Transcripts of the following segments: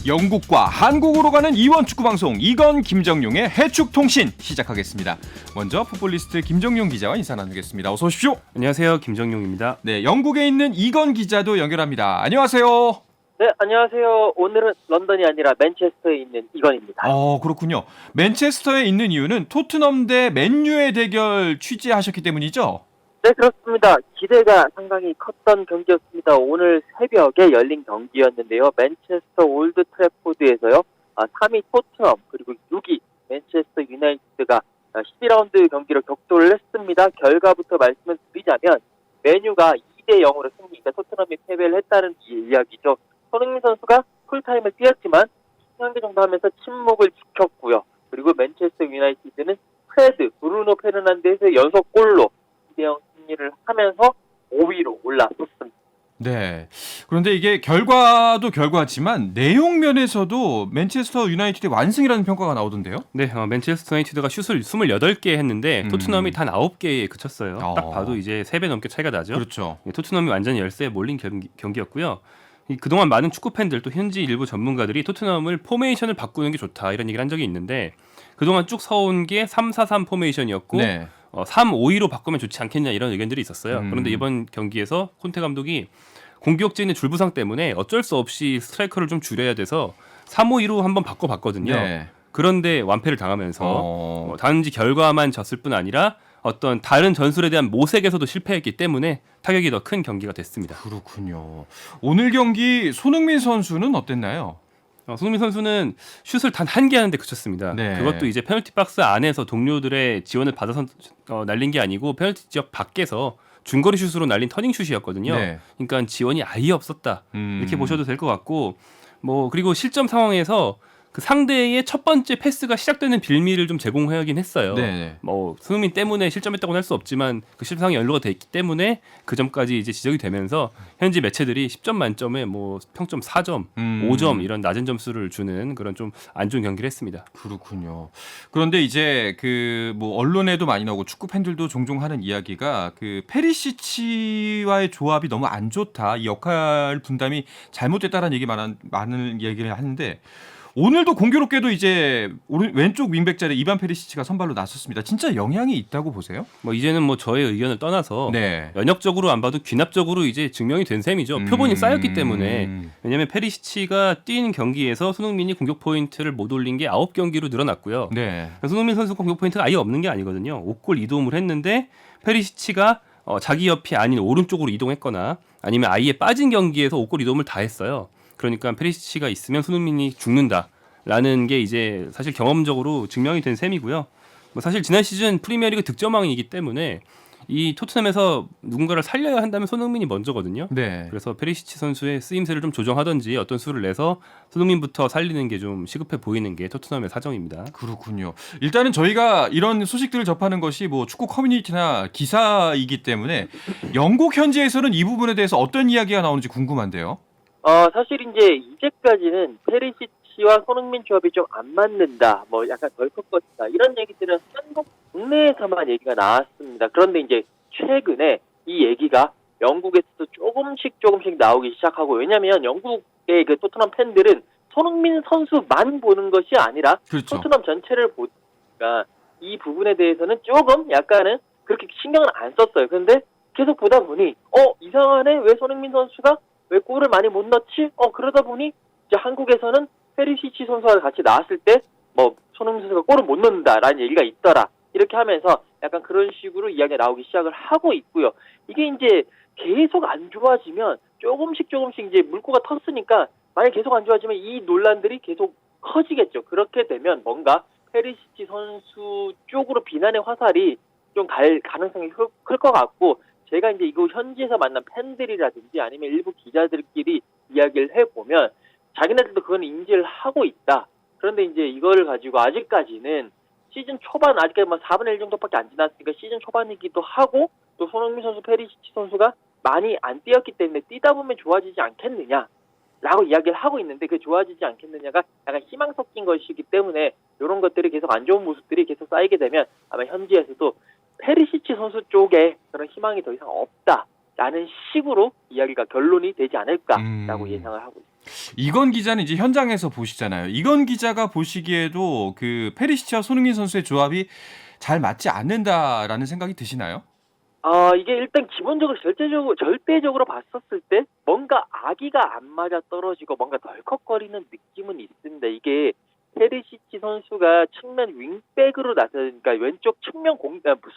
영국과 한국으로 가는 이원 축구 방송 이건 김정용의 해축통신 시작하겠습니다. 먼저 풋볼리스트 김정용 기자와 인사 나누겠습니다. 어서 오십시오. 안녕하세요. 김정용입니다. 네, 영국에 있는 이건 기자도 연결합니다. 안녕하세요. 네, 안녕하세요. 오늘은 런던이 아니라 맨체스터에 있는 이건입니다. 그렇군요. 맨체스터에 있는 이유는 토트넘 대 맨유의 대결 취재하셨기 때문이죠? 네, 그렇습니다. 기대가 상당히 컸던 경기였습니다. 오늘 새벽에 열린 경기였는데요. 맨체스터 올드 트래포드에서요. 3위 토트넘 그리고 6위 맨체스터 유나이티드가 12라운드 경기를 격돌을 했습니다. 결과부터 말씀을 드리자면 맨유가 2대 0으로 승리, 그러니까 토트넘이 패배를 했다는 이야기죠. 손흥민 선수가 풀타임을 뛰었지만 10경기 정도 하면서 침묵을 지켰고요. 그리고 맨체스터 유나이티드는 브루노 페르난데스의 연속골로 2대0 승리를 하면서 5위로 올라섰습니다. 네. 그런데 이게 결과도 결과지만 내용 면에서도 맨체스터 유나이티드의 완승이라는 평가가 나오던데요? 네, 맨체스터 유나이티드가 슛을 28개 했는데 토트넘이 단 9개에 그쳤어요. 딱 봐도 이제 3배 넘게 차이가 나죠. 그렇죠. 토트넘이 완전히 열세에 몰린 경기였고요. 그동안 많은 축구 팬들 또 현지 일부 전문가들이 토트넘을 포메이션을 바꾸는 게 좋다 이런 얘기를 한 적이 있는데 그동안 쭉 서온 게 3-4-3 포메이션이었고 네. 3-5-2로 바꾸면 좋지 않겠냐 이런 의견들이 있었어요. 그런데 이번 경기에서 콘테 감독이 공격진의 줄부상 때문에 어쩔 수 없이 스트라이커를 좀 줄여야 돼서 3-5-2로 한번 바꿔봤거든요. 네. 그런데 완패를 당하면서 단지 결과만 졌을 뿐 아니라 어떤 다른 전술에 대한 모색에서도 실패했기 때문에 타격이 더 큰 경기가 됐습니다. 그렇군요. 오늘 경기 손흥민 선수는 어땠나요? 손흥민 선수는 슛을 단 한 개 하는데 그쳤습니다. 네. 그것도 이제 페널티 박스 안에서 동료들의 지원을 받아서 날린 게 아니고 페널티 지역 밖에서 중거리 슛으로 날린 터닝 슛이었거든요. 네. 그러니까 지원이 아예 없었다. 이렇게 보셔도 될 것 같고 그리고 실점 상황에서 그 상대의 첫 번째 패스가 시작되는 빌미를 좀 제공하긴 했어요. 네. 손흥민 때문에 실점했다고는 할 수 없지만 그 실상이 연루가 돼 있기 때문에 그 점까지 이제 지적이 되면서 현지 매체들이 10점 만점에 평점 4점, 5점 이런 낮은 점수를 주는 그런 좀 안 좋은 경기를 했습니다. 그렇군요. 그런데 이제 언론에도 많이 나오고 축구 팬들도 종종 하는 이야기가 페리시치와의 조합이 너무 안 좋다. 이 역할 분담이 잘못됐다라는 얘기 많은 얘기를 하는데 오늘도 공교롭게도 이제 왼쪽 윙백 자리에 이반 페리시치가 선발로 나섰습니다. 진짜 영향이 있다고 보세요? 이제는 저의 의견을 떠나서 네. 연역적으로 안 봐도 귀납적으로 이제 증명이 된 셈이죠. 표본이 쌓였기 때문에. 왜냐하면 페리시치가 뛴 경기에서 손흥민이 공격 포인트를 못 올린 게 9경기로 늘어났고요. 네. 손흥민 선수 공격 포인트가 아예 없는 게 아니거든요. 5골 2도움을 했는데 페리시치가 자기 옆이 아닌 오른쪽으로 이동했거나 아니면 아예 빠진 경기에서 5골 2도움을 다 했어요. 그러니까 페리시치가 있으면 손흥민이 죽는다라는 게 이제 사실 경험적으로 증명이 된 셈이고요. 사실 지난 시즌 프리미어리그 득점왕이기 때문에 이 토트넘에서 누군가를 살려야 한다면 손흥민이 먼저거든요. 네. 그래서 페리시치 선수의 쓰임새를 좀 조정하든지 어떤 수를 내서 손흥민부터 살리는 게 좀 시급해 보이는 게 토트넘의 사정입니다. 그렇군요. 일단은 저희가 이런 소식들을 접하는 것이 축구 커뮤니티나 기사이기 때문에 영국 현지에서는 이 부분에 대해서 어떤 이야기가 나오는지 궁금한데요. 사실 이제까지는 페리시치와 손흥민 조합이 좀 안 맞는다, 약간 덜컥 것이다, 이런 얘기들은 한국 국내에서만 얘기가 나왔습니다. 그런데 이제 최근에 이 얘기가 영국에서도 조금씩 나오기 시작하고, 왜냐면 영국의 그 토트넘 팬들은 손흥민 선수만 보는 것이 아니라 그렇죠. 토트넘 전체를 보니까 이 부분에 대해서는 조금 약간은 그렇게 신경을 안 썼어요. 그런데 계속 보다 보니 이상하네, 왜 손흥민 선수가 왜 골을 많이 못 넣지? 그러다 보니 이제 한국에서는 페리시치 선수와 같이 나왔을 때 손흥민 선수가 골을 못 넣는다라는 얘기가 있더라. 이렇게 하면서 약간 그런 식으로 이야기가 나오기 시작을 하고 있고요. 이게 이제 계속 안 좋아지면 조금씩 이제 물꼬가 텄으니까 만약 계속 안 좋아지면 이 논란들이 계속 커지겠죠. 그렇게 되면 뭔가 페리시치 선수 쪽으로 비난의 화살이 좀 갈 가능성이 클 것 같고, 제가 이제 이거 현지에서 만난 팬들이라든지 아니면 일부 기자들끼리 이야기를 해보면 자기네들도 그건 인지를 하고 있다. 그런데 이제 이거를 가지고 아직까지는 시즌 초반, 아직까지 4분의 1 정도밖에 안 지났으니까 시즌 초반이기도 하고, 또 손흥민 선수, 페리시치 선수가 많이 안 뛰었기 때문에 뛰다 보면 좋아지지 않겠느냐라고 이야기를 하고 있는데, 그 좋아지지 않겠느냐가 약간 희망 섞인 것이기 때문에 이런 것들이 계속 안 좋은 모습들이 계속 쌓이게 되면 아마 현지에서도 페리시치 선수 쪽에 그런 희망이 더 이상 없다라는 식으로 이야기가 결론이 되지 않을까라고 예상을 하고 있습니다. 이건 기자는 이제 현장에서 보시잖아요. 이건 기자가 보시기에도 그 페리시치와 손흥민 선수의 조합이 잘 맞지 않는다라는 생각이 드시나요? 이게 일단 기본적으로 절대적으로 봤었을 때 뭔가 아기가 안 맞아 떨어지고 뭔가 덜컥거리는 느낌은 있습니다. 이게 페리시치 선수가 측면 윙백으로 그러니까 왼쪽 측면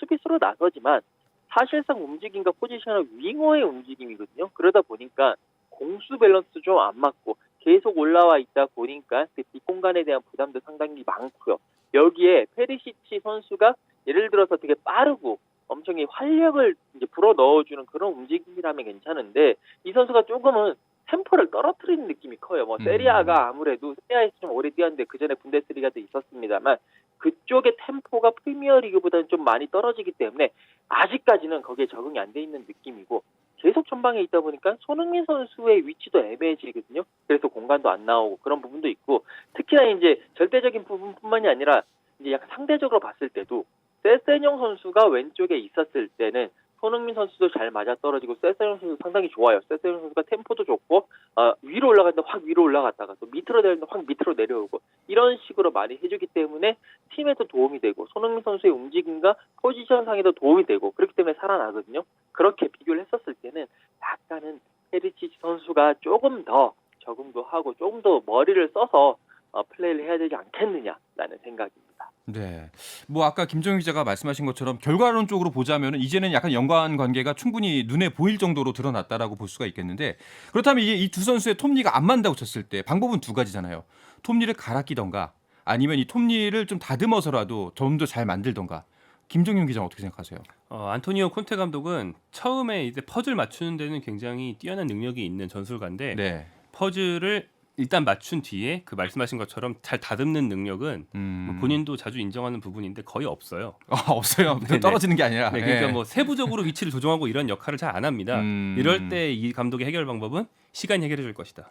수비수로 나서지만 사실상 움직임과 포지션은 윙어의 움직임이거든요. 그러다 보니까 공수 밸런스 좀 안 맞고 계속 올라와 있다 보니까 그 뒷공간에 대한 부담도 상당히 많고요. 여기에 페리시치 선수가 예를 들어서 되게 빠르고 엄청 활력을 이제 불어 넣어주는 그런 움직임이라면 괜찮은데 이 선수가 조금은 템포를 떨어뜨리는 느낌이 커요. 세리아가 아무래도 세리아에서 좀 오래 뛰었는데 그 전에 분데스리가도 있었습니다만 그쪽의 템포가 프리미어리그보다는 좀 많이 떨어지기 때문에 아직까지는 거기에 적응이 안 돼 있는 느낌이고 계속 전방에 있다 보니까 손흥민 선수의 위치도 애매해지거든요. 그래서 공간도 안 나오고 그런 부분도 있고 특히나 이제 절대적인 부분뿐만이 아니라 이제 약간 상대적으로 봤을 때도 세세뇽 선수가 왼쪽에 있었을 때는 손흥민 선수도 잘 맞아떨어지고 세세뇽 선수 상당히 좋아요. 세세뇽 선수가 템포도 좋고 위로 올라갔는데 확 위로 올라갔다가 또 밑으로 내렸는데 확 밑으로 내려오고 이런 식으로 많이 해주기 때문에 팀에도 도움이 되고 손흥민 선수의 움직임과 포지션상에도 도움이 되고 그렇기 때문에 살아나거든요. 그렇게 비교를 했었을 때는 약간은 페리시치 선수가 조금 더 적응도 하고 조금 더 머리를 써서 플레이를 해야 되지 않겠느냐라는 생각입니다. 네. 뭐 아까 김정희 기자가 말씀하신 것처럼 결과론적으로 보자면은 이제는 약간 연관 관계가 충분히 눈에 보일 정도로 드러났다라고 볼 수가 있겠는데 그렇다면 이 두 선수의 톱니가 안 맞는다고 쳤을 때 방법은 두 가지잖아요. 톱니를 갈아 끼던가 아니면 이 톱니를 좀 다듬어서라도 좀 더 잘 만들던가. 김정윤 기자는 어떻게 생각하세요? 안토니오 콘테 감독은 처음에 이제 퍼즐 맞추는 데는 굉장히 뛰어난 능력이 있는 전술가인데 네. 퍼즐을 일단 맞춘 뒤에 그 말씀하신 것처럼 잘 다듬는 능력은 뭐 본인도 자주 인정하는 부분인데 거의 없어요. 없어요. 네네. 떨어지는 게 아니라. 네, 그러니까 예. 뭐 세부적으로 위치를 조정하고 이런 역할을 잘 안 합니다. 이럴 때 이 감독의 해결 방법은 시간이 해결해 줄 것이다.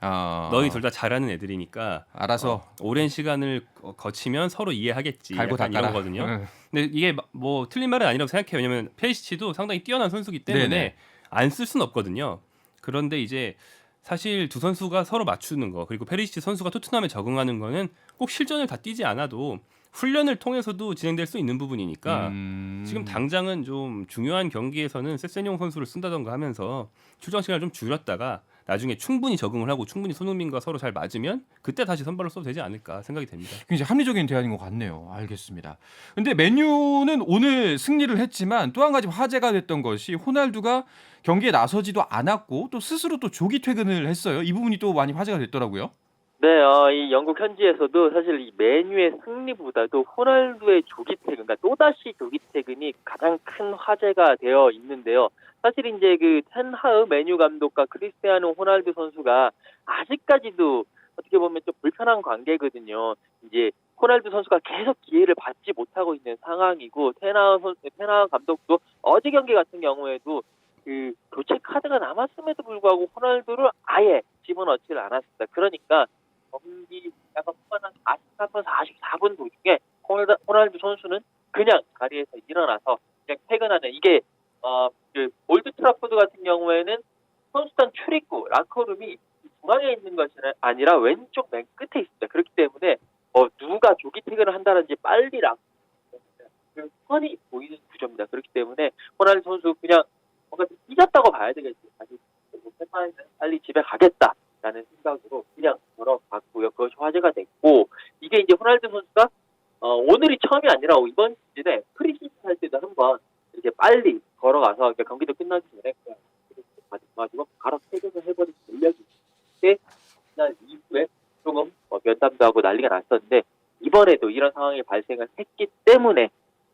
너희 둘 다 잘하는 애들이니까 알아서 오랜 시간을 거치면 서로 이해하겠지. 갈고 약간 닦아라. 이런 거거든요. 근데 이게 뭐 틀린 말은 아니라고 생각해요. 왜냐면 페리시치도 상당히 뛰어난 선수기 때문에 네네. 안 쓸 수는 없거든요. 그런데 이제 사실 두 선수가 서로 맞추는 거 그리고 페리시치 선수가 토트넘에 적응하는 거는 꼭 실전을 다 뛰지 않아도 훈련을 통해서도 진행될 수 있는 부분이니까 지금 당장은 좀 중요한 경기에서는 세세뇽 선수를 쓴다던가 하면서 출전 시간을 좀 줄였다가 나중에 충분히 적응을 하고 충분히 손흥민과 서로 잘 맞으면 그때 다시 선발로 써도 되지 않을까 생각이 됩니다. 굉장히 합리적인 대안인 것 같네요. 알겠습니다. 근데 맨유는 오늘 승리를 했지만 또 한 가지 화제가 됐던 것이 호날두가 경기에 나서지도 않았고 또 스스로 또 조기 퇴근을 했어요. 이 부분이 또 많이 화제가 됐더라고요. 네, 이 영국 현지에서도 사실 이 메뉴의 승리보다도 호날두의 조기 퇴근, 그러니까 또다시 조기 퇴근이 가장 큰 화제가 되어 있는데요. 사실 이제 그 텐하흐 메뉴 감독과 크리스티아노 호날두 선수가 아직까지도 어떻게 보면 좀 불편한 관계거든요. 이제 호날두 선수가 계속 기회를 받지 못하고 있는 상황이고 텐하흐 감독도 어제 경기 같은 경우에도 그 교체 카드가 남았음에도 불구하고 호날두를 아예 집어넣지를 않았습니다. 그러니까 경기 약간 후반 한 43분, 44분 도중에 호날두 선수는 그냥 자리에서 일어나서 그냥 퇴근하는 이게 그 올드 트래포드 같은 경우에는 선수단 출입구 라커룸이 중앙에 있는 것이 아니라 왼쪽 맨 끝에 있습니다. 그렇기 때문에 누가 조기 퇴근을 한다든지 빨리 그 선이 보이는 구조입니다. 그렇기 때문에 호날두 선수 그냥 뭔가 좀 삐졌다고 봐야 되겠죠. 사실 빨리 집에 가겠다라는 생각으로 그냥 걸어갔고요. 그것이 화제가 됐고 이게 이제 호날두 선수가 오늘이 처음이 아니라 이번 시즌에 프리시즌 할 때도 한번 이렇게 빨리 걸어가서 경기도 끝나기 전에 그냥 가지고 바로 퇴근을 해버린 전략이 있는데 그날 이후에 조금 면담도 하고 난리가 났었는데 이번에도 이런 상황이 발생을 했기 때문에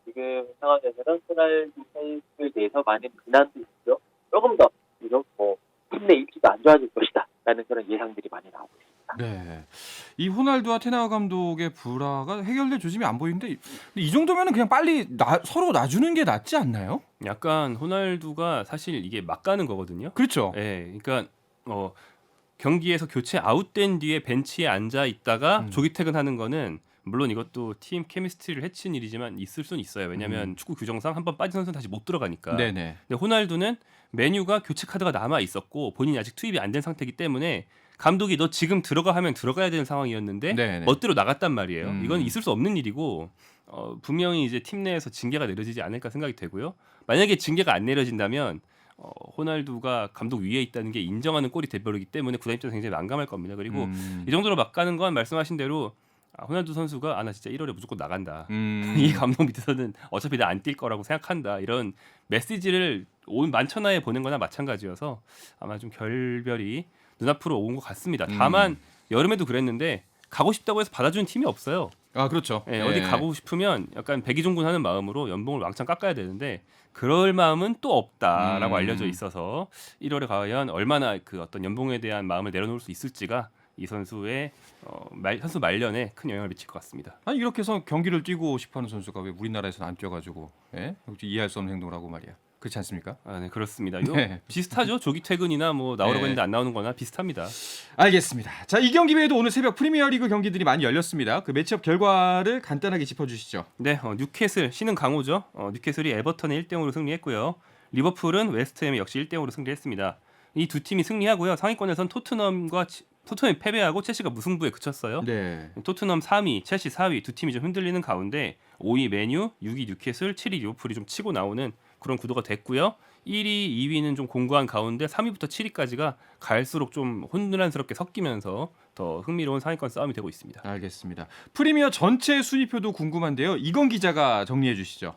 지금 상황에서는 호날두 선수에 대해서 많은 비난도 있고요. 조금 더 비록 팀 내 입지도 안 좋아질 것이다 라는 그런 예상들이 많이 나오고 있습니다. 네. 이 호날두와 테나우 감독의 불화가 해결될 조짐이 안 보이는데 이 정도면은 그냥 빨리 서로 놔주는 게 낫지 않나요? 약간 호날두가 사실 이게 막 가는 거거든요. 그렇죠. 예, 그러니까 경기에서 교체 아웃된 뒤에 벤치에 앉아 있다가 조기 퇴근하는 거는 물론 이것도 팀 케미스트리를 해친 일이지만 있을 수는 있어요. 왜냐하면 축구 규정상 한번 빠진 선수는 다시 못 들어가니까. 네네. 근데 호날두는 메뉴가 교체 카드가 남아 있었고 본인이 아직 투입이 안 된 상태이기 때문에 감독이 너 지금 들어가 하면 들어가야 되는 상황이었는데 네네. 멋대로 나갔단 말이에요. 음. 이건 있을 수 없는 일이고 분명히 이제 팀 내에서 징계가 내려지지 않을까 생각이 되고요. 만약에 징계가 안 내려진다면 호날두가 감독 위에 있다는 게 인정하는 꼴이 돼버리기 때문에 구단 입장에서 굉장히 난감할 겁니다. 그리고 이 정도로 막 가는 건 말씀하신 대로 호날두 선수가 나 진짜 1월에 무조건 나간다. 이 감독 밑에서는 어차피 나 안 뛸 거라고 생각한다. 이런 메시지를 온 만천하에 보낸 거나 마찬가지여서 아마 좀 결별이 눈앞으로 온 것 같습니다. 다만 여름에도 그랬는데 가고 싶다고 해서 받아주는 팀이 없어요. 아 그렇죠. 예, 예. 어디 가고 싶으면 약간 백이종군하는 마음으로 연봉을 왕창 깎아야 되는데 그럴 마음은 또 없다라고 알려져 있어서 1월에 과연 얼마나 그 어떤 연봉에 대한 마음을 내려놓을 수 있을지가 이 선수의 선수 말년에 큰 영향을 미칠 것 같습니다. 아니 이렇게 해서 경기를 뛰고 싶어하는 선수가 왜 우리나라에서는 안 뛰어가지고 혹시 이해할 수 없는 행동을 하고 말이야. 그렇지 않습니까? 아, 네, 그렇습니다. 이거 네. 비슷하죠. 조기 퇴근이나 뭐 나오라고 네. 했는데 안 나오는 거나 비슷합니다. 알겠습니다. 자, 이 경기 외에도 오늘 새벽 프리미어리그 경기들이 많이 열렸습니다. 그 매치업 결과를 간단하게 짚어주시죠. 네, 뉴캐슬 신은 강호죠. 뉴캐슬이 에버턴에 1대0으로 승리했고요. 리버풀은 웨스트햄에 역시 1대0으로 승리했습니다. 이 두 팀이 승리하고요. 상위권에선 토트넘이 패배하고 첼시가 무승부에 그쳤어요. 네. 토트넘 3위, 첼시 4위 두 팀이 좀 흔들리는 가운데 5위 메뉴, 6위 뉴캐슬, 7위 리버풀이 좀 치고 나오는 그런 구도가 됐고요. 1위, 2위는 좀 공고한 가운데 3위부터 7위까지가 갈수록 좀 혼란스럽게 섞이면서 더 흥미로운 상위권 싸움이 되고 있습니다. 알겠습니다. 프리미어 전체 순위표도 궁금한데요. 이건 기자가 정리해 주시죠.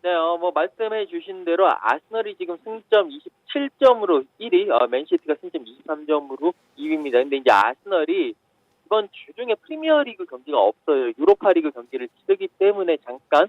네, 뭐 말씀해 주신 대로 아스널이 지금 승점 27점으로 1위, 맨시티가 승점 23점으로 2위입니다. 근데 이제 아스널이 이번 주중에 프리미어리그 경기가 없어요. 유로파리그 경기를 치르기 때문에 잠깐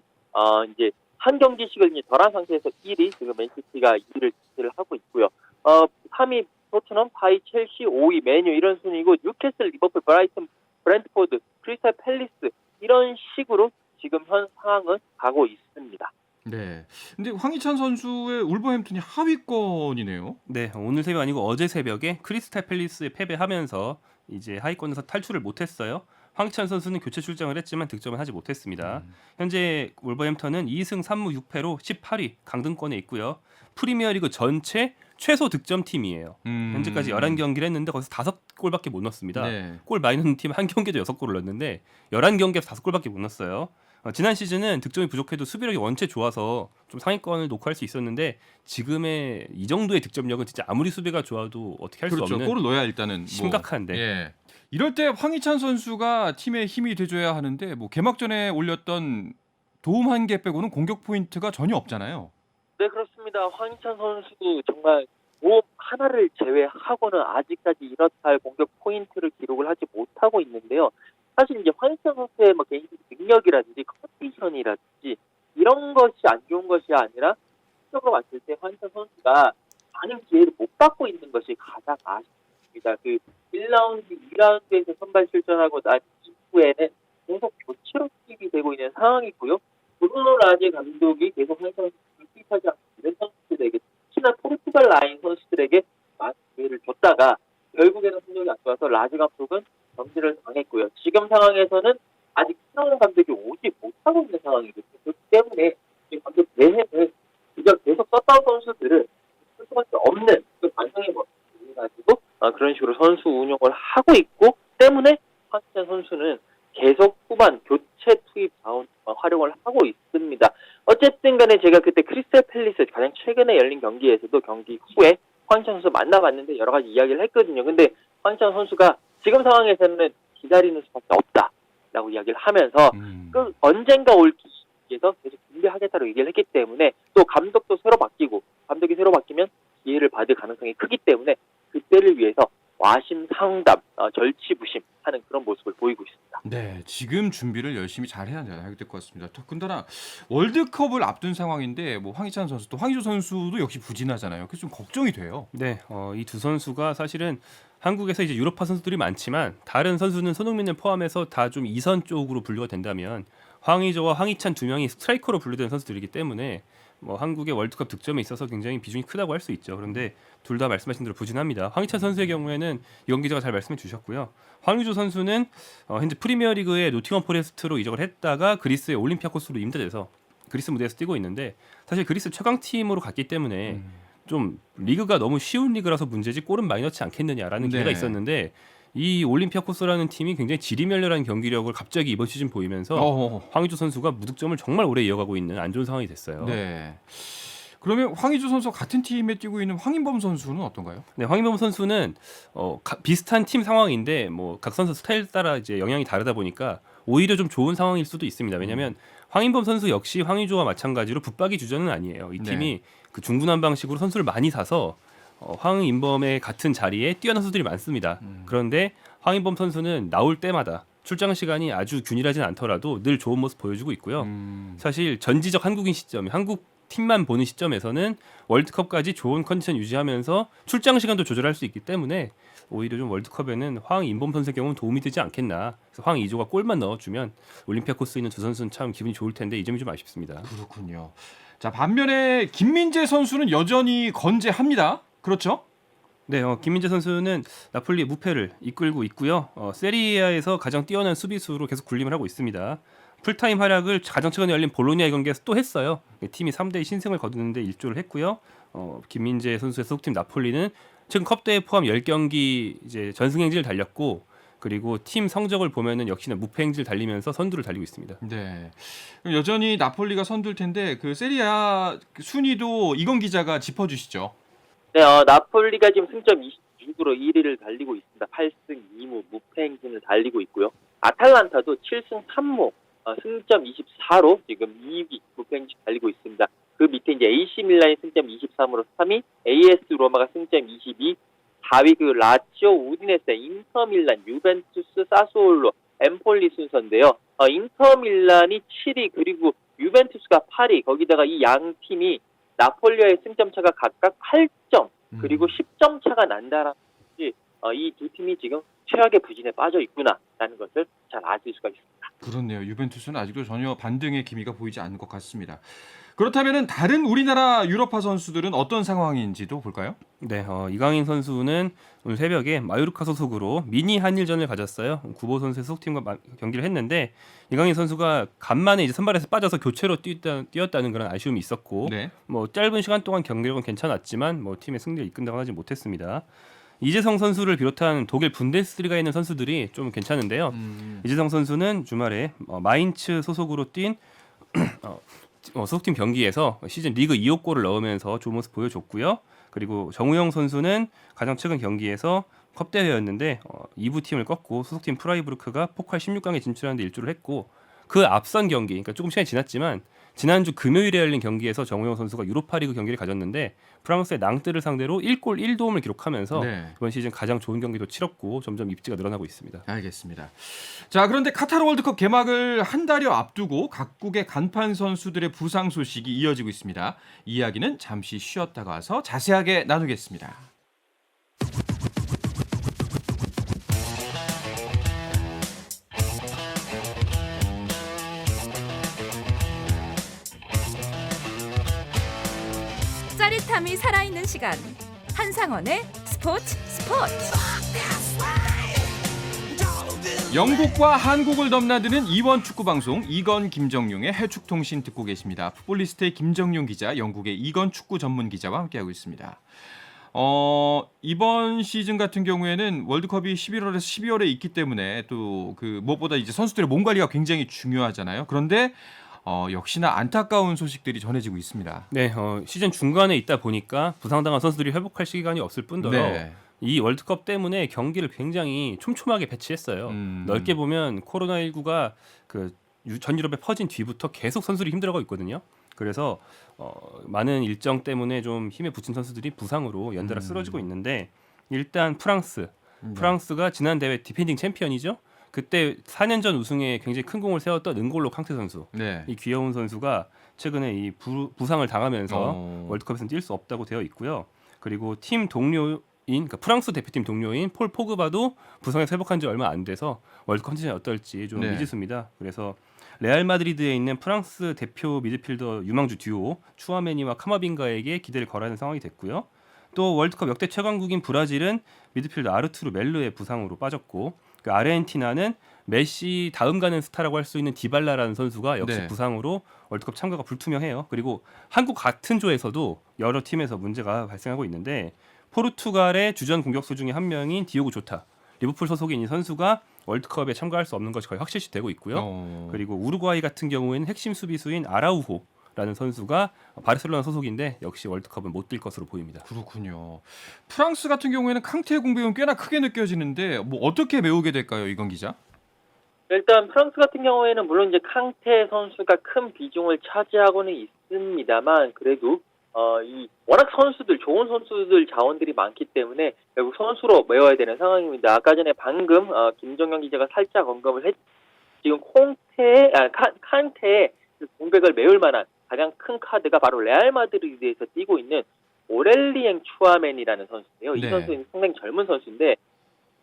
이제 한 경기씩을 이제 덜한 상태에서 1위, 지금 맨시티가 2위를 지지를 하고 있고요. 3위 토트넘, 4위 첼시, 5위 메뉴 이런 순위고 뉴캐슬, 리버풀, 브라이튼, 브랜트포드, 크리스탈 팰리스 이런 식으로 지금 현 상황은 가고 있습니다. 네. 근데 황희찬 선수의 울버햄튼이 하위권이네요. 네, 오늘 새벽 아니고 어제 새벽에 크리스탈 팰리스에 패배하면서 이제 하위권에서 탈출을 못했어요. 황희찬 선수는 교체 출장을 했지만 득점을 하지 못했습니다. 현재 wolverhampton은 2승 3무 6패로 18위 강등권에 있고요. 프리미어리그 전체 최소 득점 팀이에요. 현재까지 11경기를 했는데 거기서 5골밖에 못 넣었습니다. 네. 골 많이 넣는 팀 한 경기도 6골을 넣었는데 11경기에서 5골밖에 못 넣었어요. 지난 시즌은 득점이 부족해도 수비력이 원체 좋아서 좀 상위권을 녹화할 수 있었는데 지금의 이 정도의 득점력은 진짜 아무리 수비가 좋아도 어떻게 할 수 그렇죠. 없는 골을 넣어야 일단은 심각한데. 예. 이럴 때 황희찬 선수가 팀의 힘이 돼줘야 하는데 뭐 개막전에 올렸던 도움 한 개 빼고는 공격 포인트가 전혀 없잖아요. 네, 그렇습니다. 황희찬 선수 정말 모험 하나를 제외하고는 아직까지 이렇다 할 공격 포인트를 기록을 하지 못하고 있는데요. 사실 이제 황희찬 선수의 뭐 개인적 능력이라든지 컨디션이라든지 이런 것이 안 좋은 것이 아니라 실적으로 봤을 때 황희찬 선수가 많은 기회를 못 받고 있는 것이 가장 아쉽습니다. 그 1라운드, 2라운드에서 선발 출전하고 난 이후에는 계속 교체로 투입이 되고 있는 상황이고요. 브루노 라제 감독이 계속 황희찬 선수를 투입하지 않고 있는 선수들에게 특히나 포르투갈 라인 선수들에게 많은 기회를 줬다가 결국에는 성적이 안 좋아서 라제 감독은 정지를 당했고요. 지금 상황에서는 아직 신원 감독이 오지 못하고 있는 상황이거든요. 그렇기 때문에 이 감독 내해를 계속 썼던 선수들을 쓸 수밖에 없는 그 반성의 모습을 가지고 그런 식으로 선수 운영을 하고 있고 때문에 황희찬 선수는 계속 후반 교체 투입 자원 활용을 하고 있습니다. 어쨌든 간에 제가 그때 크리스탈 팰리스 가장 최근에 열린 경기에서도 경기 후에 황희찬 선수 만나봤는데 여러 가지 이야기를 했거든요. 근데 황희찬 선수가 지금 상황에서는 기다리는 수밖에 없다라고 이야기를 하면서 그 언젠가 올 기회에서 계속 준비하겠다고 얘기를 했기 때문에 또 감독도 새로 바뀌고 감독이 새로 바뀌면 기회를 받을 가능성이 크기 때문에 그때를 위해서 와심상담, 절치부심하는 그런 모습을 보이고 있습니다. 네, 지금 준비를 열심히 잘 해야 될 것 같습니다. 더군다나 월드컵을 앞둔 상황인데 뭐 황희찬 선수 또 황의조 선수도 역시 부진하잖아요. 그래서 좀 걱정이 돼요. 네, 이 두 선수가 사실은 한국에서 이제 유럽파 선수들이 많지만 다른 선수는 손흥민을 포함해서 다 좀 2선 쪽으로 분류가 된다면 황의조와 황희찬 두 명이 스트라이커로 분류되는 선수들이기 때문에 뭐 한국의 월드컵 득점에 있어서 굉장히 비중이 크다고 할 수 있죠. 그런데 둘 다 말씀하신 대로 부진합니다. 황희찬 선수의 경우에는 이건 기자가 잘 말씀해 주셨고요. 황의조 선수는 현재 프리미어리그의 노팅엄 포레스트로 이적을 했다가 그리스의 올림피아코스로 임대돼서 그리스 무대에서 뛰고 있는데 사실 그리스 최강팀으로 갔기 때문에 좀 리그가 너무 쉬운 리그라서 문제지 골은 많이 넣지 않겠느냐라는 기대가 네. 있었는데 이 올림피아코스라는 팀이 굉장히 지리멸렬한 경기력을 갑자기 이번 시즌 보이면서 황의조 선수가 무득점을 정말 오래 이어가고 있는 안 좋은 상황이 됐어요. 네. 그러면 황의조 선수 같은 팀에 뛰고 있는 황인범 선수는 어떤가요? 네, 황인범 선수는 비슷한 팀 상황인데 뭐 각 선수 스타일 따라 이제 영향이 다르다 보니까 오히려 좀 좋은 상황일 수도 있습니다. 왜냐하면 황인범 선수 역시 황의조와 마찬가지로 붙박이 주전은 아니에요. 이 팀이 네. 그 중구난 방식으로 선수를 많이 사서 황인범의 같은 자리에 뛰어난 선수들이 많습니다. 그런데 황인범 선수는 나올 때마다 출장 시간이 아주 균일하진 않더라도 늘 좋은 모습 보여주고 있고요. 사실 전지적 한국인 시점, 한국 팀만 보는 시점에서는 월드컵까지 좋은 컨디션 유지하면서 출장 시간도 조절할 수 있기 때문에 오히려 좀 월드컵에는 황인범 선수의 경우는 도움이 되지 않겠나. 그래서 황의조가 골만 넣어주면 올림피아코스에 있는 두 선수는 참 기분이 좋을 텐데 이 점이 좀 아쉽습니다. 그렇군요. 자, 반면에 김민재 선수는 여전히 건재합니다. 그렇죠? 네, 김민재 선수는 나폴리 무패를 이끌고 있고요. 세리아에서 가장 뛰어난 수비수로 계속 군림을 하고 있습니다. 풀타임 활약을 가장 최근에 열린 볼로니아의 경기에서 또 했어요. 팀이 3대2 신승을 거두는데 일조를 했고요. 김민재 선수의 소속팀 나폴리는 최근 컵대회 포함 10경기 이제 전승 행진을 달렸고 그리고 팀 성적을 보면은 역시나 무패 행진을 달리면서 선두를 달리고 있습니다. 네. 그럼 여전히 나폴리가 선두일 텐데 그 세리아 순위도 이건 기자가 짚어주시죠. 네, 나폴리가 지금 승점 26으로 1위를 달리고 있습니다. 8승 2무 무패 행진을 달리고 있고요. 아탈란타도 7승 3무 승점 24로 지금 2위 무패 행진 달리고 있습니다. 그 밑에 이제 AC 밀란이 승점 23으로 3위, AS 로마가 승점 22, 4위 그 라치오, 우디네세, 인터 밀란, 유벤투스, 사스올로, 엠폴리 순서인데요. 인터 밀란이 7위 그리고 유벤투스가 8위 거기다가 이 양 팀이 나폴리와의 승점 차가 각각 8점 그리고 10점 차가 난다라는 것이 이 두 팀이 지금 최악의 부진에 빠져 있구나라는 것을 잘 아실 수가 있습니다. 그렇네요. 유벤투스는 아직도 전혀 반등의 기미가 보이지 않는 것 같습니다. 그렇다면 다른 우리나라 유럽파 선수들은 어떤 상황인지도 볼까요? 네, 이강인 선수는 오늘 새벽에 마요르카 소속으로 미니 한일전을 가졌어요. 구보 선수의 소속팀과 경기를 했는데 이강인 선수가 간만에 이제 선발에서 빠져서 교체로 뛰었다는 그런 아쉬움이 있었고 네. 뭐 짧은 시간 동안 경기력은 괜찮았지만 뭐 팀의 승리를 이끈다고 하지 못했습니다. 이재성 선수를 비롯한 독일 분데스리가에 있는 선수들이 좀 괜찮은데요. 이재성 선수는 주말에 마인츠 소속으로 뛴 소속팀 경기에서 시즌 리그 2호 골을 넣으면서 좋은 모습 보여줬고요. 그리고 정우영 선수는 가장 최근 경기에서 컵대회였는데 2부 팀을 꺾고 소속팀 프라이부르크가 포칼 16강에 진출하는 데 일조를 했고 그 앞선 경기, 그러니까 조금 시간이 지났지만 지난주 금요일에 열린 경기에서 정우영 선수가 유로파리그 경기를 가졌는데 프랑스의 낭뜨를 상대로 1골 1도움을 기록하면서 네. 이번 시즌 가장 좋은 경기도 치렀고 점점 입지가 늘어나고 있습니다. 알겠습니다. 자, 그런데 카타르 월드컵 개막을 한 달여 앞두고 각국의 간판 선수들의 부상 소식이 이어지고 있습니다. 이야기는 잠시 쉬었다가 와서 자세하게 나누겠습니다. 짜릿함이 살아있는 시간 한상원의 스포츠. 영국과 한국을 넘나드는 이원 축구 방송 이건 김정용의 해축통신 듣고 계십니다. 풋볼리스트의 김정용 기자, 영국의 이건 축구 전문 기자와 함께하고 있습니다. 이번 시즌 같은 경우에는 월드컵이 11월에서 12월에 있기 때문에 또 그 무엇보다 이제 선수들의 몸 관리가 굉장히 중요하잖아요. 그런데 역시나 안타까운 소식들이 전해지고 있습니다. 네, 시즌 중간에 있다 보니까 부상당한 선수들이 회복할 시간이 없을 뿐더러 네. 이 월드컵 때문에 경기를 굉장히 촘촘하게 배치했어요. 넓게 보면 코로나19가 그 전 유럽에 퍼진 뒤부터 계속 선수들이 힘들어가고 있거든요. 그래서 많은 일정 때문에 좀 힘에 부친 선수들이 부상으로 연달아 쓰러지고 있는데 일단 프랑스가 지난 대회 디펜딩 챔피언이죠. 그때 4년 전 우승에 굉장히 큰 공을 세웠던 은골로 캉테 선수. 네. 이 귀여운 선수가 최근에 이 부상을 당하면서 월드컵에서는 뛸 수 없다고 되어 있고요. 그리고 팀 동료인 그러니까 프랑스 대표팀 동료인 폴 포그바도 부상에서 회복한 지 얼마 안 돼서 월드컵 컨디션이 어떨지 좀 네. 미지수입니다. 그래서 레알 마드리드에 있는 프랑스 대표 미드필더 유망주 듀오 추아메니와 카마빙가에게 기대를 걸어야 하는 상황이 됐고요. 또 월드컵 역대 최강국인 브라질은 미드필더 아르투르 멜르의 부상으로 빠졌고 그 아르헨티나는 메시 다음 가는 스타라고 할 수 있는 디발라라는 선수가 역시 네. 부상으로 월드컵 참가가 불투명해요. 그리고 한국 같은 조에서도 여러 팀에서 문제가 발생하고 있는데 포르투갈의 주전 공격수 중에 한 명인 디오고 조타 리버풀 소속인 이 선수가 월드컵에 참가할 수 없는 것이 거의 확실시되고 있고요. 그리고 우루과이 같은 경우에는 핵심 수비수인 아라우호라는 선수가 바르셀로나 소속인데 역시 월드컵은 못 뛸 것으로 보입니다. 그렇군요. 프랑스 같은 경우에는 캉테의 공백은 꽤나 크게 느껴지는데 뭐 어떻게 메우게 될까요, 이건 기자? 일단 프랑스 같은 경우에는 물론 이제 캉테 선수가 큰 비중을 차지하고는 있습니다만 그래도 이 워낙 좋은 선수들 자원들이 많기 때문에 결국 선수로 메워야 되는 상황입니다. 아까 전에 방금 김정현 기자가 살짝 언급을 했. 지금 칸테의 공백을 메울 만한 가장 큰 카드가 바로 레알 마드리드에서 뛰고 있는 오렐리엥 추아멘이라는 선수인데요. 이 네. 선수는 상당히 젊은 선수인데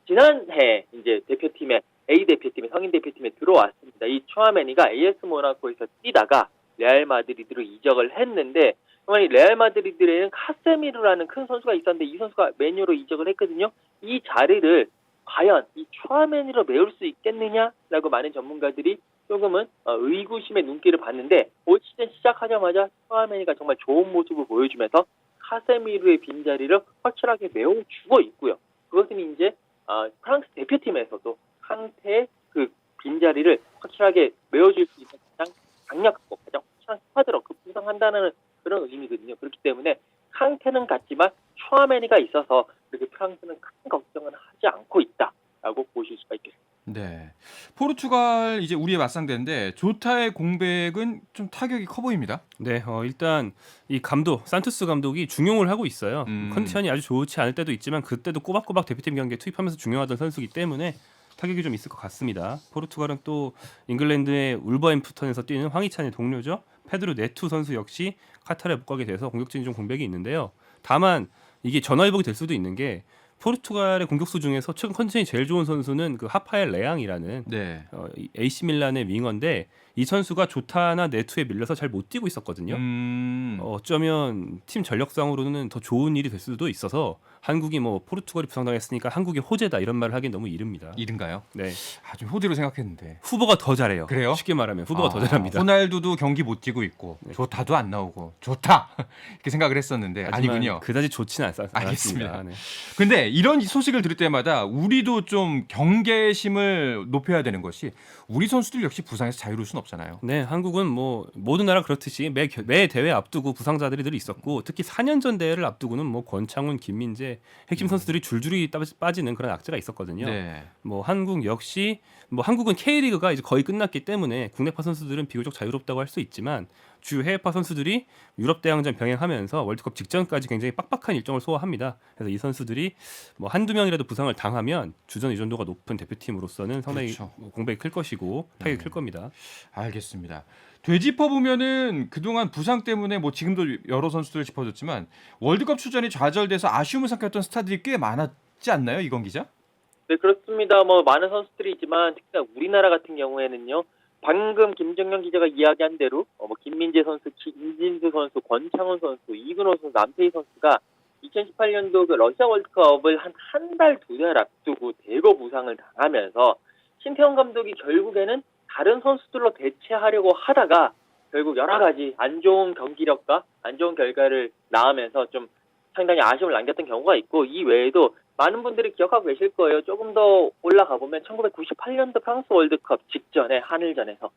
지난해 이제 대표팀에 A 대표팀에 성인 대표팀에 들어왔습니다. 이 추아메니가 AS 모나코에서 뛰다가 레알 마드리드로 이적을 했는데 정말 레알 마드리드에는 카세미르라는 큰 선수가 있었는데 이 선수가 메뉴로 이적을 했거든요. 이 자리를 과연 이 추아메니로 메울 수 있겠느냐라고 많은 전문가들이 조금은 의구심의 눈길을 봤는데 올 시즌 시작하자마자 추아메니가 정말 좋은 모습을 보여주면서 카세미르의 빈자리를 확실하게 메워주고 있고요. 그것은 이제 프랑스 대표팀에서도 캉테의 그 빈자리를 확실하게 메워줄 수 있는 가장 강력하고 가장 확실한 스쿼드로 구성한다는 그런 의미거든요. 그렇기 때문에 캉테는 같지만 추아메니가 있어서 그렇게 프랑스는 큰 걱정은 하지 않고 있다라고 보실 수가 있겠습니다. 네. 포르투갈 이제 우리의 맞상대인데 조타의 공백은 좀 타격이 커 보입니다. 네, 일단 이 감독 산투스 감독이 중용을 하고 있어요. 컨디션이 아주 좋지 않을 때도 있지만 그때도 꼬박꼬박 대표팀 경기에 투입하면서 중용하던 선수이기 때문에 타격이 좀 있을 것 같습니다. 포르투갈은 또 잉글랜드의 울버햄프턴에서 뛰는 황희찬의 동료죠. 페드로 네투 선수 역시 카타르에 못 가게 돼서 공격진이 좀 공백이 있는데요. 다만 이게 전화위복이 될 수도 있는 게 포르투갈의 공격수 중에서 최근 컨디션이 제일 좋은 선수는 그 하파엘 레앙이라는 네. AC 밀란의 윙어인데 이 선수가 조타나 네투에 밀려서 잘 못 뛰고 있었거든요. 어쩌면 팀 전력상으로는 더 좋은 일이 될 수도 있어서 한국이 뭐 포르투갈이 부상당했으니까 한국의 호재다 이런 말을 하긴 너무 이른니다. 이른가요? 네, 좀 호재로 생각했는데. 후보가 더 잘해요. 그래요? 쉽게 말하면 후보가 더 잘합니다. 호날두도 경기 못 뛰고 있고 조타도 안 나오고 좋다 이렇게 생각을 했었는데 하지만 아니군요. 그다지 좋지는 않습니다. 알겠습니다. 네. 근데 이런 소식을 들을 때마다 우리도 좀 경계심을 높여야 되는 것이 우리 선수들 역시 부상에서 자유로울 순 없잖아요. 네, 한국은 뭐 모든 나라 그렇듯이 매 대회 앞두고 부상자들이 늘 있었고 특히 4년 전 대회를 앞두고는 뭐 권창훈, 김민재 핵심 선수들이 줄줄이 빠지는 그런 악재가 있었거든요. 네. 뭐 한국 역시 뭐 한국은 K리그가 이제 거의 끝났기 때문에 국내파 선수들은 비교적 자유롭다고 할 수 있지만 주요 해외파 선수들이 유럽 대항전 병행하면서 월드컵 직전까지 굉장히 빡빡한 일정을 소화합니다. 그래서 이 선수들이 뭐 한두 명이라도 부상을 당하면 주전 의존도가 높은 대표팀으로서는 상당히 그렇죠. 공백이 클 것이고 타격이 클 겁니다. 알겠습니다. 되짚어 보면은 그동안 부상 때문에 뭐 지금도 여러 선수들을 짚어줬지만 월드컵 출전이 좌절돼서 아쉬움을 삭혔던 스타들이 꽤 많았지 않나요, 이건 기자? 네, 그렇습니다. 뭐 많은 선수들이 있지만 특히나 우리나라 같은 경우에는요. 방금 김정현 기자가 이야기한 대로 뭐 김민재 선수, 김진수 선수, 권창훈 선수, 이근호 선수, 남태희 선수가 2018년도 그 러시아 월드컵을 한 달, 두 달 앞두고 대거 부상을 당하면서 신태용 감독이 결국에는 다른 선수들로 대체하려고 하다가 결국 여러 가지 안 좋은 경기력과 안 좋은 결과를 낳으면서 좀 상당히 아쉬움을 남겼던 경우가 있고 이 외에도 많은 분들이 기억하고 계실 거예요. 조금 더 올라가 보면 1998년도 프랑스 월드컵 직전에 한일전에서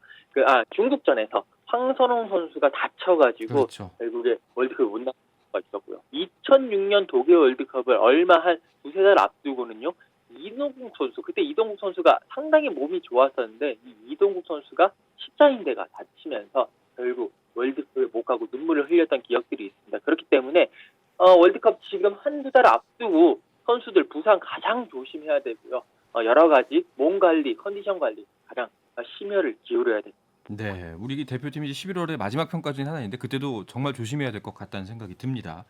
중국전에서 황선홍 선수가 다쳐가지고 그렇죠. 결국에 월드컵을 못 나갈 수가 있었고요. 2006년 독일 월드컵을 얼마 한 두세 달 앞두고는요. 이동국 선수, 그때 이동국 선수가 상당히 몸이 좋았었는데 이 이동국 선수가 십자인대가 다치면서 결국 월드컵에 못 가고 눈물을 흘렸던 기억들이 있습니다. 그렇기 때문에 월드컵 지금 한두 달 앞두고 선수들 부상 가장 조심해야 되고요. 여러 가지 몸 관리, 컨디션 관리 가장 심혈을 기울여야 됩니다. 네, 우리 대표팀이 이제 11월에 마지막 편까지는 하나 있는데 그때도 정말 조심해야 될 것 같다는 생각이 듭니다.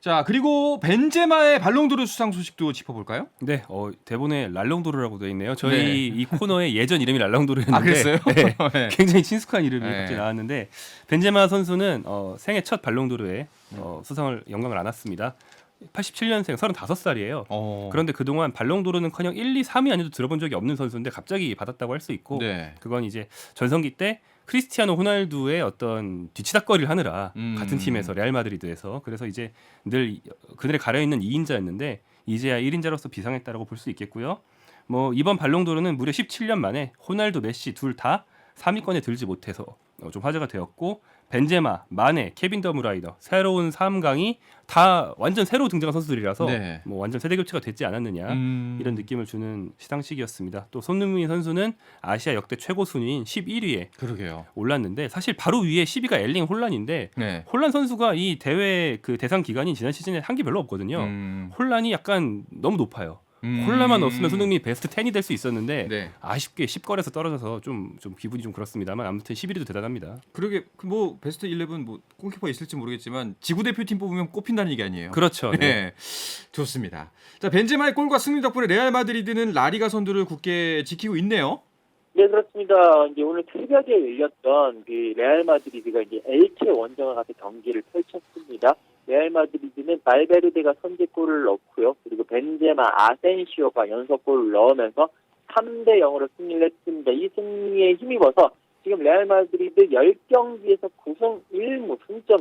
자, 그리고 벤제마의 발롱도르 수상 소식도 짚어볼까요? 네, 대본에 랄롱도르라고 되어 있네요. 저희 네. 이 코너의 예전 이름이 랄롱도르였는데 아, 그랬어요? 네, 네. 굉장히 친숙한 이름이 네. 갑자기 나왔는데 벤제마 선수는 생애 첫 발롱도르에 수상을 영광을 안았습니다. 87년생 35살이에요. 그런데 그동안 발롱도르는커녕 1, 2, 3위 안에도 들어본 적이 없는 선수인데 갑자기 받았다고 할 수 있고 네. 그건 이제 전성기 때 크리스티아노 호날두의 어떤 뒤치다거리를 하느라 같은 팀에서 레알 마드리드에서 그래서 이제 늘 그들에 가려있는 2인자였는데 이제야 1인자로서 비상했다라고 볼 수 있겠고요. 뭐 이번 발롱도르는 무려 17년 만에 호날두, 메시 둘 다 3위권에 들지 못해서 좀 화제가 되었고 벤제마, 마네, 케빈 더브라이너 새로운 3강이 다 완전 새로 등장한 선수들이라서 네. 뭐 완전 세대 교체가 됐지 않았느냐 이런 느낌을 주는 시상식이었습니다. 또 손흥민 선수는 아시아 역대 최고 순위인 11위에 그러게요. 올랐는데 사실 바로 위에 10위가 엘링 홀란인데 네. 홀란 선수가 이 대회 그 대상 기간이 지난 시즌에 한 게 별로 없거든요. 홀란이 약간 너무 높아요. 홀란만 없으면 손흥민이 베스트 10이 될 수 있었는데 네. 아쉽게 10걸에서 떨어져서 좀 기분이 좀 그렇습니다만 아무튼 11위도 대단합니다. 그러게 뭐 베스트 11 뭐 골키퍼 있을지 모르겠지만 지구 대표팀 뽑으면 꼽힌다는 얘기 아니에요. 그렇죠. 네. 네. 좋습니다. 자, 벤제마의 골과 승리 덕분에 레알 마드리드는 라리가 선두를 굳게 지키고 있네요. 네, 그렇습니다. 이제 오늘 새벽에 열렸던 그 레알 마드리드가 이제 엘체 원정을 가서 경기를 펼쳤습니다. 레알 마드리드는 발베르데가 선제골을 넣고요. 그리고 벤제마, 아센시오가 연속골을 넣으면서 3대 0으로 승리를 했습니다. 이 승리에 힘입어서 지금 레알 마드리드 10경기에서 9승 1무 승점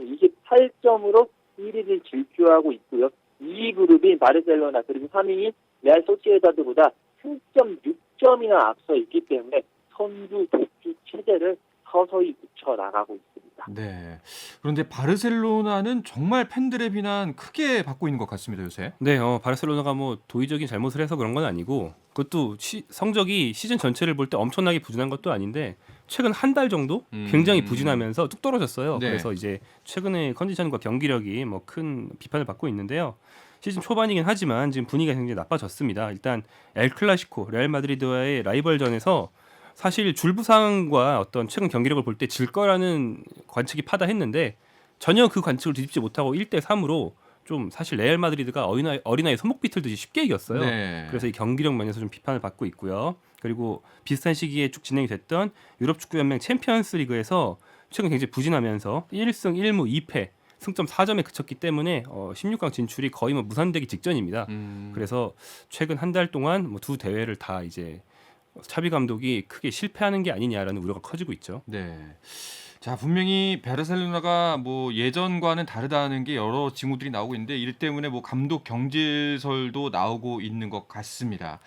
28점으로 1위를 질주하고 있고요. 2위 그룹인 바르셀로나 그리고 3위인 레알 소시에다드보다 승점 6점이나 앞서 있기 때문에 선두 독주 체제를 서서히 굳혀나가고 있습니다. 네. 그런데 바르셀로나는 정말 팬들의 비난 크게 받고 있는 것 같습니다, 요새. 네, 바르셀로나가 뭐 도의적인 잘못을 해서 그런 건 아니고 그것도 성적이 시즌 전체를 볼 때 엄청나게 부진한 것도 아닌데 최근 한 달 정도 굉장히 부진하면서 뚝 떨어졌어요. 네. 그래서 이제 최근에 컨디션과 경기력이 뭐 큰 비판을 받고 있는데요. 시즌 초반이긴 하지만 지금 분위기가 굉장히 나빠졌습니다. 일단 엘 클라시코 레알 마드리드와의 라이벌전에서 사실 줄부상과 어떤 최근 경기력을 볼 때 질 거라는 관측이 파다했는데 전혀 그 관측을 뒤집지 못하고 1대3으로 좀 사실 레알 마드리드가 어린아이 손목 비틀듯이 쉽게 이겼어요. 네. 그래서 이 경기력 면에서 좀 비판을 받고 있고요. 그리고 비슷한 시기에 쭉 진행이 됐던 유럽 축구 연맹 챔피언스 리그에서 최근 굉장히 부진하면서 1승 1무 2패 승점 4점에 그쳤기 때문에 16강 진출이 거의 뭐 무산되기 직전입니다. 그래서 최근 한 달 동안 뭐 두 대회를 다 이제 차비 감독이 크게 실패하는 게 아니냐라는 우려가 커지고 있죠. 네. 자, 분명히 바르셀로나가 뭐 예전과는 다르다는 게 여러 징후들이 나오고 있는데 이 때문에 뭐 감독 경질설도 나오고 있는 것 같습니다.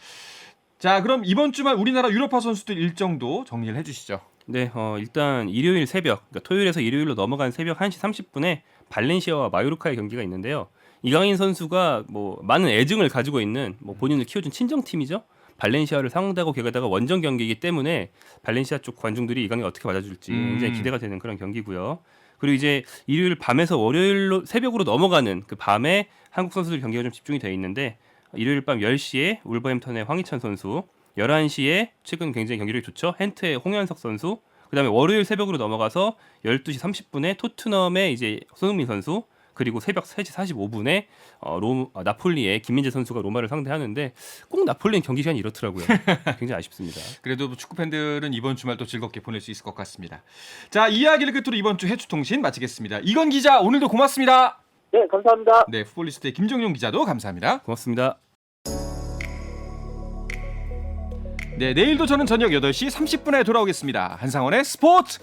자, 그럼 이번 주말 우리나라 유럽파 선수들 일정도 정리를 해주시죠. 네, 일단 일요일 새벽, 그러니까 토요일에서 일요일로 넘어간 새벽 1시 30분에 발렌시아와 마요르카의 경기가 있는데요. 이강인 선수가 뭐 많은 애증을 가지고 있는 뭐 본인을 키워준 친정팀이죠. 발렌시아를 상대하고 게다가 원정 경기이기 때문에 발렌시아 쪽 관중들이 이강인 어떻게 맞아줄지 굉장히 기대가 되는 그런 경기고요. 그리고 이제 일요일 밤에서 월요일로 새벽으로 넘어가는 그 밤에 한국 선수들 경기가 좀 집중이 되어 있는데 일요일 밤 10시에 울버햄턴의 황희찬 선수, 11시에 최근 굉장히 경기력이 좋죠. 헨트의 홍현석 선수, 그다음에 월요일 새벽으로 넘어가서 12시 30분에 토트넘의 이제 손흥민 선수, 그리고 새벽 3시 45분에 나폴리의 김민재 선수가 로마를 상대하는데 꼭 나폴리는 경기 시간이 이렇더라고요. 굉장히 아쉽습니다. 그래도 축구 팬들은 이번 주말 또 즐겁게 보낼 수 있을 것 같습니다. 자, 이야기를 끝으로 이번 주 해추통신 마치겠습니다. 이건 기자 오늘도 고맙습니다. 네, 감사합니다. 네, 풋볼리스트의 김정용 기자도 감사합니다. 고맙습니다. 네, 내일도 저는 저녁 8시 30분에 돌아오겠습니다. 한상원의 스포츠.